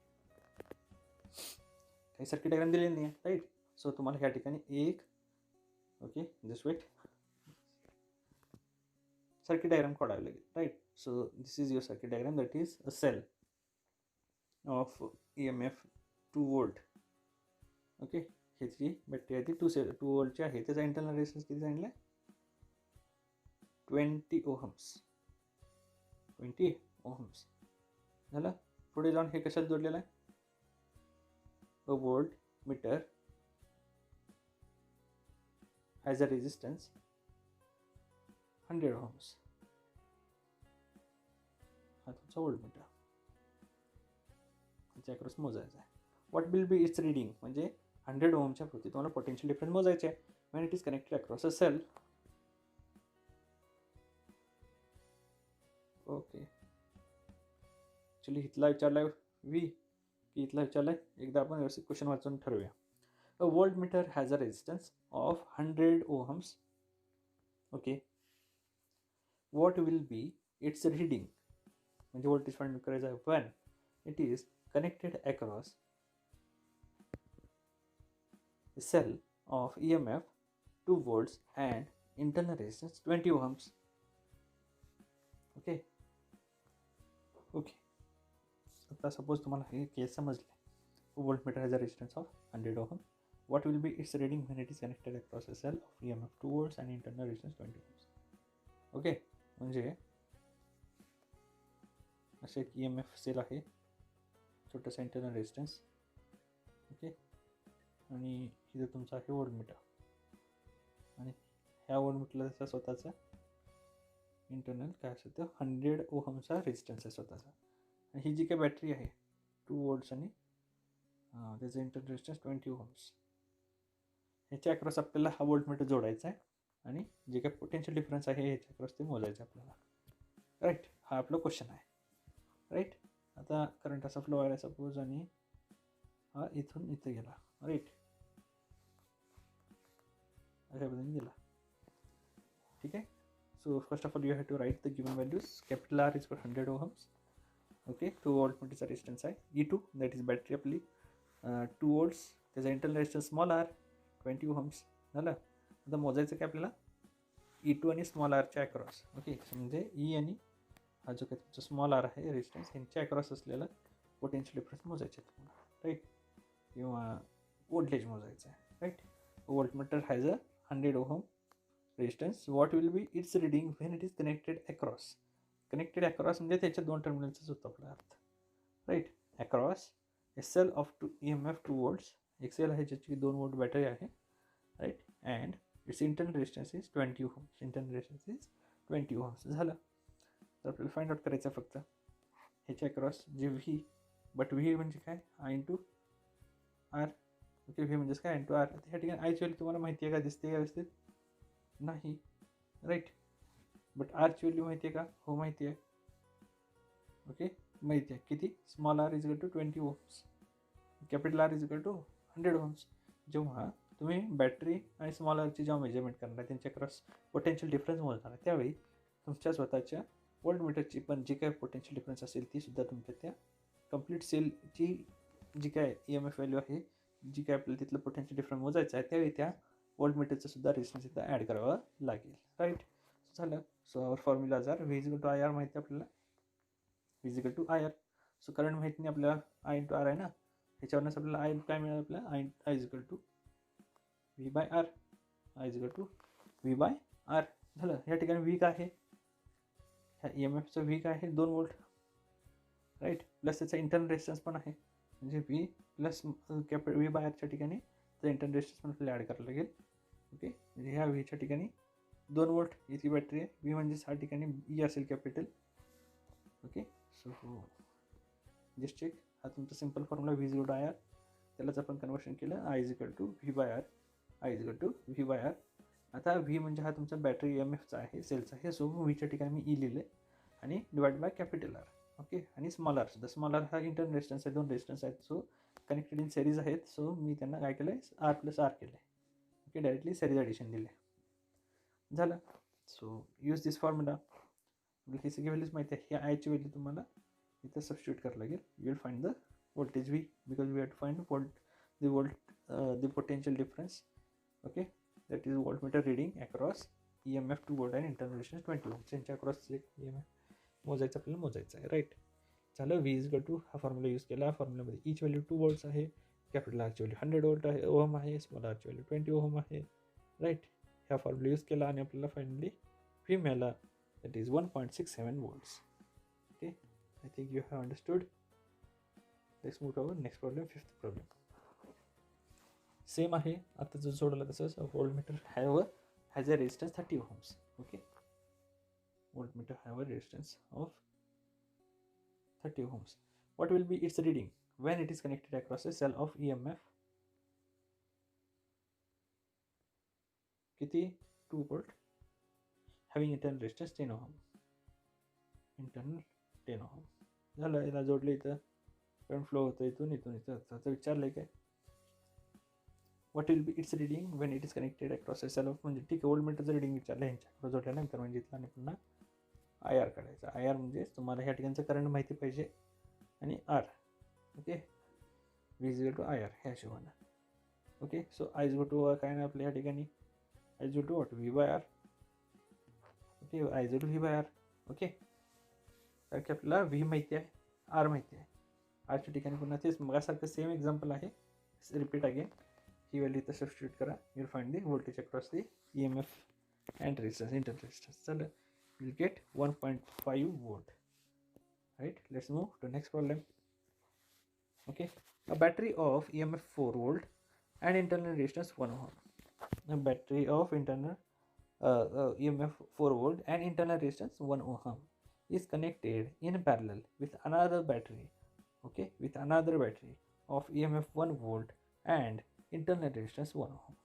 काही सर्किट डायग्राम दिलेली नाही आहे, राईट. सो तुम्हाला ह्या ठिकाणी एक, okay, just wait, circuit diagram काढावे लागेल, right. So this is your circuit diagram, that is a cell of EMF 2 volt. Okay, ह्याची बॅटरी आहे ती 2 वोल्टची आहे. त्याचा इंटरनल रेजिस्टन्स किती सांगितलं, 20 ओहम्स. 20 ओहम्स झालं. पुढे जाऊन हे कशाला जोडलेलं आहे, a voltmeter has a resistance 100 ohms. हा तुमचा वोल्ट मीटर, त्याच्या अक्रॉस मोजायचा आहे. What will be its reading, म्हणजे 100 ओहमच्या पुरती तुम्हाला पोटेन्शियल डिफरन्स मोजायचे आहे when it is connected across a cell. Okay, actually इथला विचारलाय व्ही की इथला विचारलाय, एकदा आपण व्यवस्थित क्वेश्चन वाचून ठरवूया. A voltmeter has a resistance of 100 ohms. Okay, what will be its reading, म्हणजे व्होल्टेज फाइंड करायचं आहे when it is connected across a cell of EMF 2 volts and internal resistance 20 ohms. Okay okay, आता suppose तुम्हाला हे केस समजले. Volt meter has a resistance of 100 ohm. What will be its reading when it is connected across a cell of EMF 2 volts and internal resistance 20 ohms. Okay, म्हणजे असे एक EMF sale आहे, छोटासा internal resistance. Okay, आणि इथं तुमचा आहे volt meter, आणि ह्या वोल्ट मीटरला त्याचा स्वतःचा इंटरनल काय असेल तर 100 ओहमचा रेजिस्टन्स आहे स्वतःचा. आणि ही जी काही बॅटरी आहे 2 वोल्ट्स आणि त्याचं इंटरनल रेजिस्टन्स 20 ओहम्स, ह्याच्या अक्रॉस आपल्याला हा वोल्ट मीटर जोडायचा आहे आणि जे काही पोटेन्शियल डिफरन्स आहे ह्याच्या अक्रॉस ते मोजायचं आपल्याला, राईट. हा आपला क्वेश्चन आहे, राईट. आता करंट असा फ्लो आहे सपोज, आणि हा इथून इथे गेला, राईट, अशा पद्धतीने गेला. ठीक आहे. So first of all you have to write the given values. Capital R is for 100 ohms. Okay, 2 volt मीटरचा रेजिस्टन्स आहे. E2 that is बॅटरी आपली 2 volts, त्याचा internal resistance small r 20 ohms झालं. आता मोजायचं काय आपल्याला, E2 आणि स्मॉल आरच्या अक्रॉस. ओके, म्हणजे E आणि हा जो काही तुमचा स्मॉल आर आहे रेजिस्टन्स, यांच्या अक्रॉस असलेला पोटेन्शियल डिफरन्स मोजायचे आहे तुम्हाला, राईट, किंवा वोल्टेज मोजायचं आहे, right. Voltmeter has a 100 ohm resistance. What will be its reading when it is connected across. Connected across म्हणजे त्याच्या दोन टर्मिनलचाच होतो आपला अर्थ, right. Across a cell of EMF 2 volts, एक सेल आहे ज्याची 2 वोल्ट बॅटरी आहे, right. And its internal resistance is 20 ohms. Internal resistance is 20 ohms झालं. तर आपल्याला फाइंड आउट करायचं फक्त ह्याच्या अक्रॉस जे व्ही, बट व्ही म्हणजे काय, I into R. Okay, V म्हणजेच काय, इंटू आर. ह्या ठिकाणी आयची व्हॅल्यू तुम्हाला माहिती आहे का, दिसते का व्यवस्थित, नाही, राईट. बट आरची व्हॅल्यू माहिती आहे का, हो माहिती आहे. ओके, माहिती आहे किती, small R is equal to 20 ohms, capital R is equal to 100 ohms. जेव्हा तुम्ही बॅटरी आणि स्मॉल आरची जेव्हा मेजरमेंट करणार आहे, त्यांच्या क्रॉस पोटेन्शियल डिफरन्स मोजणार आहे, त्यावेळी तुमच्या स्वतःच्या वोल्ट मीटरची पण जी काय पोटेन्शियल डिफरन्स असेल ती सुद्धा तुमच्या त्या कंप्लीट सेलची जी काय EMF व्हॅल्यू आहे, जी काय आपल्याला तिथलं पोटेन्शियल डिफरन्स मोजायचं आहे, त्यावेळी त्या वोल्ट मीटरचं सुद्धा रेजिस्टन्स इथं ॲड करावं लागेल, राईट. झालं. सो आवर फॉर्म्युला जर V is equal to I R माहिती आहे आपल्याला, V is equal to I R. So current माहिती नाही आपल्याला, आय इंटू आर आहे ना, ह्याच्यावरच आपल्याला आय काय मिळालं, आपल्याला I is equal to V by R, I is equal to V by R झालं. ह्या ठिकाणी व्ही काय आहे, ह्या EMFचं व्ही काय आहे, 2 वोल्ट, राईट, प्लस त्याचा इंटरनल रेजिस्टन्स पण आहे, म्हणजे व्ही प्लस व्ही बाय आरच्या ठिकाणी त्याचा इंटरनल रेजिस्टन्स पण आपल्याला ॲड करायला लागेल. ओके, म्हणजे ह्या व्हीच्या ठिकाणी 2 वोल्ट इतकी बॅटरी आहे, व्ही म्हणजे ह्या ठिकाणी ई असेल capital. Okay, so just check, हा तुमचा simple formula V is equal to I R, त्यालाच आपण कन्वर्शन केलं, I is equal to V by R, I is equal to V by R. आता व्ही म्हणजे हा तुमचा बॅटरी EMFचा आहे, सेलचा आहे, सो व्हीच्या ठिकाणी मी ई लिहिले आणि divide by capital R. Okay, आणि स्मॉल आर सुद्धा, स्मॉल आर हा इंटरनल रेजिस्टन्स आहे, 2 रेजिस्टन्स आहेत, सो कनेक्टेड इन सिरीज आहेत, सो मी त्यांना काय केलं आहे, आर प्लस आर केलं आहे. ओके, डायरेक्टली सिरीज ॲडिशन दिले झालं. सो यूज दिस फॉर्म्युला ही सगळी व्हॅल्यूज माहिती आहे. ह्या आयची व्हॅल्यू तुम्हाला इथं सबस्टिट्यूट करावं लागेल. You will find the voltage V because we have to find the potential difference. Okay, that is voltmeter reading across EMF 2 volt and internal resistance 20 ohm. त्यांच्या अक्रॉस EMF मोजायचं आपल्याला मोजायचं आहे. राईट, झालं. V इज इक्वल टू हा formula use केला. फॉर्म्युलामध्ये ईच व्हॅल्यू 2 volts आहे, कॅपिटल आरची व्हॅल्यू 100 वोल्ट आहे, ओहम आहे, स्मॉल आरची व्हॅल्यू 20 ओहम आहे. राईट, ह्या फॉर्म्युला यूज केला आणि आपल्याला फायनली V मिळाला, that is 1.67 volts. Okay, I think you have understood. Let's move to our next problem, fifth problem. Same आहे आता जो सोडवला तसंच. Voltmeter has a resistance 30 ohms. Okay, voltmeter have a resistance of 30 ohms. What will be its reading when it is connected across a cell of EMF किती 2 volt having internal resistance 10 ohm. internal 10 ohm झालं. याला जोडलं इथं current flow होतं इथून आता विचारलंय काय, what will be its reading when it is connected across a cell of, म्हणजे ठीक आहे वोल्टमीटरचं रिडिंग विचारलं ह्यांच्याकडे जोडल्यानंतर, म्हणजे इथला आणि पुन्हा आय आर काढायचा. आय आर म्हणजे तुम्हाला ह्या ठिकाणचं करंट माहिती पाहिजे आणि R. Okay, V is equal to I R ह्या हिशोबानं. Okay, so I is equal to काय नाही आपल्या ह्या ठिकाणी I is equal to what V by R. Okay, I is equal to V by R. Okay, कारण की आपल्याला व्ही माहिती आहे, आर माहिती आहे. आरच्या ठिकाणी पुन्हा तेच मगासारखं सेम एक्झाम्पल आहे. रिपीट अगेन, ही व्हॅल्यू इथं सबस्टिट्यूट करा. You will find the voltage across the EMF and resistance, internal resistance. So we'll get 1.5 volt. Right, let's move to next problem. Okay, a battery of EMF 4 volt and internal resistance 1 ohm. A battery of internal EMF 4 volt and internal resistance 1 ohm is connected in parallel with another battery. Okay, with another battery of EMF 1 volt and internal resistance 1 ohm.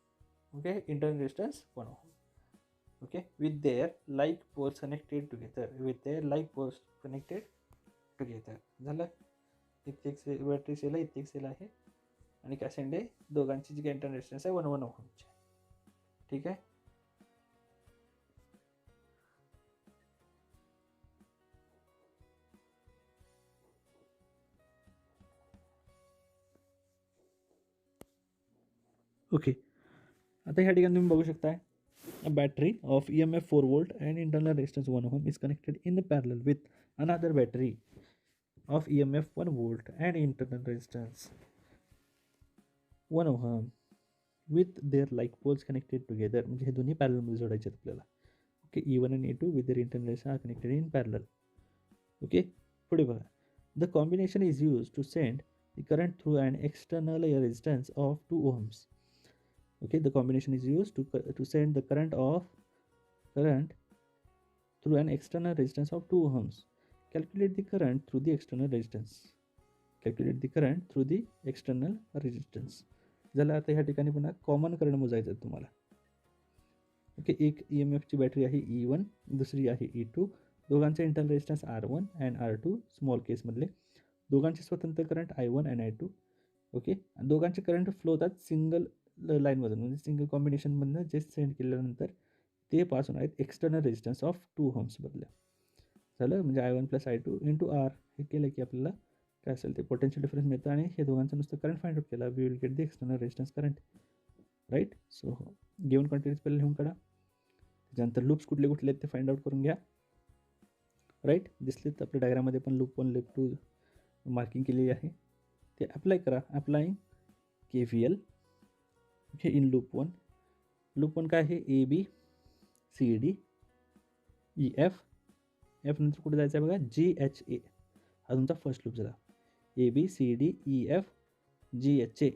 Okay, internal resistance 1 ohm. Okay, with their like poles connected together. झालं. इथे एक battery sale आहे, इथे एक सेल आहे आणि कॅसेंड आहे. दोघांची जी काही इंटरनल रेजिस्टन्स आहे 1 ohmची. ठीक आहे. ओके, आता ह्या ठिकाणी तुम्ही बघू शकताय, a battery of EMF 4 volt and internal resistance 1 ohm is connected in the parallel with another battery of EMF 1 volt and internal resistance 1 ohm with their like poles connected together. म्हणजे हे दोन्ही parallel मध्ये जोडायचे आहेत आपल्याला. Okay, E1 and E2 with their internal resistance are connected in parallel. Okay, पुढे बघा, the combination is used to send the current through an external resistance of 2 ohms. Okay, the combination is used to send the current through an external resistance of 2 ohms. Calculate the current through the external resistance. झालं. आता ह्या ठिकाणी पुन्हा common current मोजायचं तुम्हाला. Okay, एक EMF ची battery आहे E1, दुसरी आहे E2. दोघांचे internal resistance R1 and R2 small केसमधले. दोघांचे स्वतंत्र current I1 and I2. Okay, दोघांचे करंट फ्लो होतात सिंगल लाईनमधून, म्हणजे सिंगल कॉम्बिनेशनमधनं जे सेंड केल्यानंतर ते पास होणार आहेत एक्सटर्नल रेजिस्टन्स ऑफ 2 ohms बदल्या. झालं, म्हणजे I1 + I2 × R हे केलं की आपल्याला काय असेल ते पोटेन्शियल डिफरन्स मिळतं आणि हे दोघांचं नुसतं करंट फाइंड आउट केला, we will get the external resistance current. Right, so given quantities पहिले लिहून काढा. त्याच्यानंतर लूप्स कुठले कुठले आहेत ते फाइंड आउट करून घ्या. राईट, दिसलेत आपल्या डायग्राममध्ये पण लूप 1 लूप 2 मार्किंग केलेली आहे, ते अप्लाय करा. Applying KVL. Okay, in loop 1. Loop 1 काय आहे, AB CD EF. एफ नंतर कुठे जायचं आहे बघा, GHA. हा तुमचा फर्स्ट लूप झाला. ABCD EF GHA.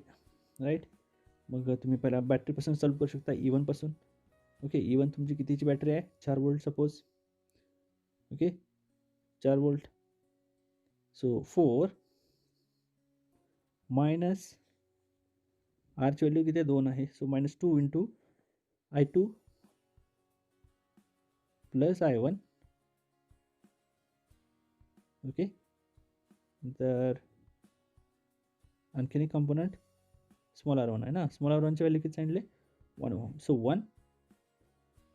राईट, मग तुम्ही पहिला बॅटरीपासून सॉल्व करू शकता, E1 पासून. ओके, E1 तुमची कितीची बॅटरी आहे, 4 volt suppose. Okay, 4 volt. So 4 minus आरची व्हॅल्यू किती आहे, 2 आहे. So -2 × I2 + I1. ओके, तर आणखीन एक कंपोनंट स्मॉल R1 आहे ना. स्मॉल R1ची व्हॅल्यू किती सांगितले, 1 ohm. So 1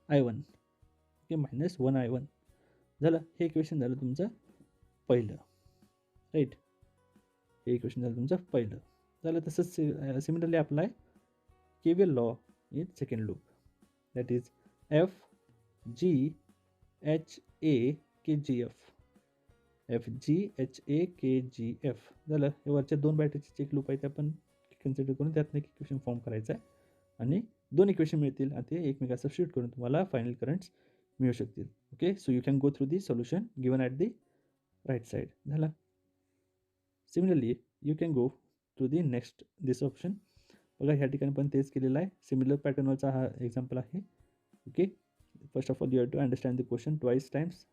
I1. Okay, -1 I1. झालं. हे इक्वेशन झालं तुमचं पहिलं, राईट. हे इक्वेशन झालं तुमचं पहिलं. झालं. तसंच similarly apply KVL law in second loop, that is FGHAKGF झालं. हे वरच्या 2 बॅटरीचे एक लूप आहे ते आपण कन्सिडर करून त्यातनं एक इक्वेशन फॉर्म करायचं आहे आणि 2 इक्वेशन मिळतील आणि ते एकमेकात सबस्टिट्यूट करून तुम्हाला फायनल करंट्स मिळू शकतील. Okay, so you can go through the solution given at the right side. झालं. Similarly you can go to the next this option. बघा ह्या ठिकाणी पण तेच केलेलं आहे. सिमिलर पॅटर्नवरचा हा एक्झाम्पल आहे. Okay, first of all you have to understand the question twice times.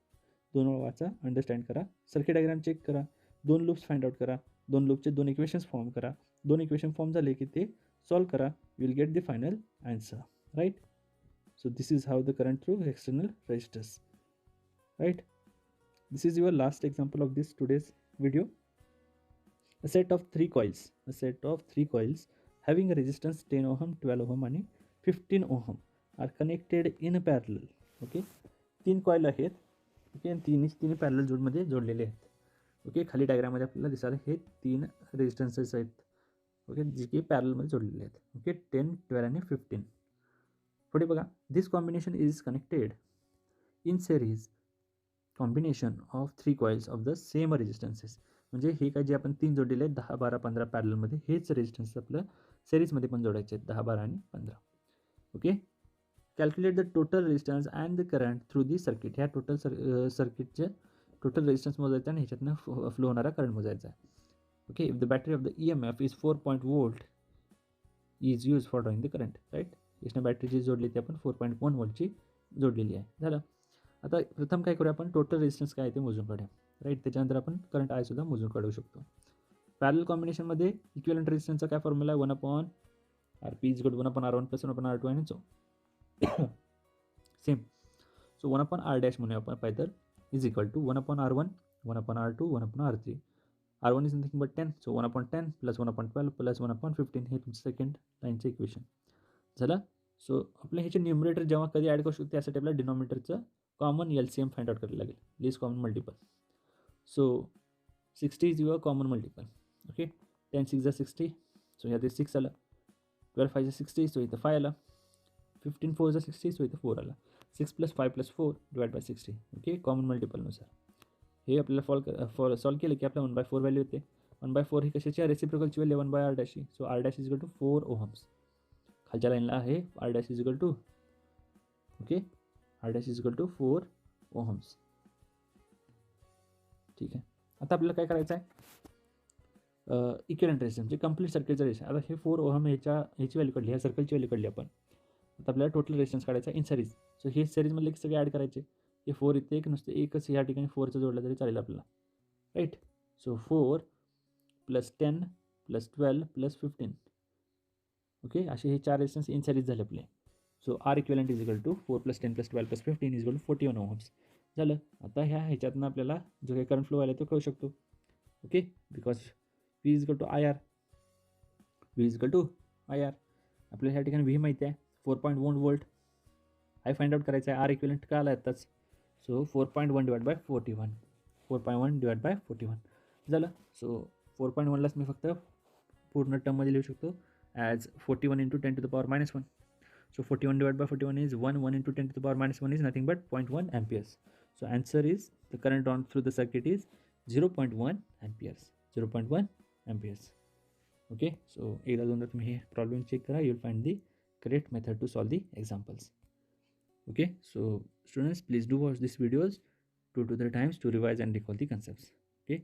2 वेळा वाचा, अंडरस्टँड करा, सर्किट डायग्राम चेक करा, 2 लूप्स फाइंड आउट करा, 2 लूपचे 2 इक्वेशन्स फॉर्म करा, 2 इक्वेशन फॉर्म झाले की ते सॉल्व करा, you will get the final answer, right. So this is how the current through external resistors, right. This is your last example of this today's video. A set of 3 coils having a resistance 10 ohm, 12 ohm आणि 15 ohm are connected in parallel. Okay, 3 coil आहेत. Okay, तिन्ही parallel जोडमध्ये जोडलेले आहेत. Okay, खाली डायग्राममध्ये आपल्याला दिसायला हे 3 रेजिस्टन्सेस आहेत. ओके, जे की पॅरलमध्ये जोडलेले आहेत. ओके, 10, 12 आणि 15. पुढे बघा, this combination is connected in series combination of 3 coils of the same resistances. म्हणजे हे काय जे आपण 3 जोडलेले आहेत 10, 12, 15 पॅरलमध्ये, हेच रेजिस्टन्स आपलं सिरीजमध्ये पण जोडायचे आहेत 10, 12 आणि 15. Okay, calculate the total resistance and the current through the circuit. ह्या टोटल सर्किटचे टोटल रेजिस्टन्स मोजायचं आणि ह्याच्यातनं फ्लो होणारा करंट मोजायचा आहे. Okay, if the battery of the EMF is 4.V is use for drawing the current, right. याच्यानं battery जी जोडली ती आपण 4.1 वोल्टची जोडलेली आहे. झालं. आता प्रथम काय करूया आपण, टोटल रेजिस्टन्स काय आहे ते मोजून काढूया, राईट. त्याच्यानंतर आपण करंट I सुद्धा मोजून काढू शकतो. पॅरलल कॉम्बिनेशनमध्ये इक्विव्हॅलेंट रेजिस्टन्सचा काय फॉर्म्युला आहे, 1/RP is equal to 1/R1 plus 1/R2 आणि so same. So 1/R dash म्हणूया आपण पाहिजे तर is equal to 1/R1, 1/R2, 1/R3. R1 is nothing but 10, so 1/10 plus 1/12 plus 1/15. हे तुमचं सेकंड लाईनचं इक्वेशन झालं. सो आपल्या ह्याचे न्युमरेटर जेव्हा कधी ॲड करू शकतो त्यासाठी आपल्याला डिनॉमिनेटरचं कॉमन LCM फाइंड आउट करायला लागेल, list common multiple. So 60 is your common multiple. Okay, 10 6 जा 60, सो ह्यात 6 आलं. 12 5 जा 60, सो इथं 5 आला. 15 4 जा 60, सो इथं 4 आला. 6 + 5 + 4 डिवाइड बाय 60. ओके, कॉमन मल्टिपलनुसार हे आपल्याला सॉल्व केलं की आपल्या 1/4 व्हॅल्यू येते. 1/4 ही कशाची रेसिप्रोकलची value 1/R dash. So R dash is equal to 4 ohms. खालच्या लाईनला आहे R dash is equal to, okay, R dash is equal to 4 ohms. ठीक आहे. आता आपल्याला काय करायचं आहे, इक्विव्हॅलेंट रेजिस्टन्स म्हणजे कंप्लीट सर्किटचं रेजिस्टन्स. आता हे 4 ohm ह्याची व्हॅल्यू काढली, ह्या सर्कलची व्हॅल्यू काढली आपण. आता आपल्याला टोटल रेजिस्टन्स काढायचा इन सिरीज. सो हे सिरीजमधले सगळे ॲड करायचे. हे 4 इथे एक नुसतं एकच या ठिकाणी 4चं जोडलं तरी चालेल आपल्याला, राईट. सो 4 + 10 + 12 + 15. ओके, असे हे 4 रेजिस्टन्स इन सिरीज झाले आपले. So R equivalent is equal to 4 + 10 + 12 + 15 is equal to 41 ohms झालं. आता ह्याच्यातनं आपल्याला जो काही करंट फ्लो आला तो कळू शकतो. Okay, because V is equal to IR. आपल्याला ह्या ठिकाणी V माहिती आहे 4.1 वोल्ट. I फाइंड आउट करायचा आहे. R इक्विव्हॅलेंट का आला आत्ताच. So 4.1 divide by 41. 4.1 divide by 41 झालं. सो 4.1लाच मी फक्त पूर्ण टर्ममध्ये लिहू शकतो as 41 × 10⁻⁻1. So 41 divided by 41 is 1. 1 × 10⁻⁻1 is nothing but 0.1 amperes. So answer is the current drawn through the circuit is 0.1 amperes. 0.1 amperes. Okay. So एकदा दोनदा तुम्ही हे प्रॉब्लेम चेक करा. You will find the correct method to solve the examples. Okay. So students, please do watch these videos 2 to 3 times to revise and recall the concepts. Okay.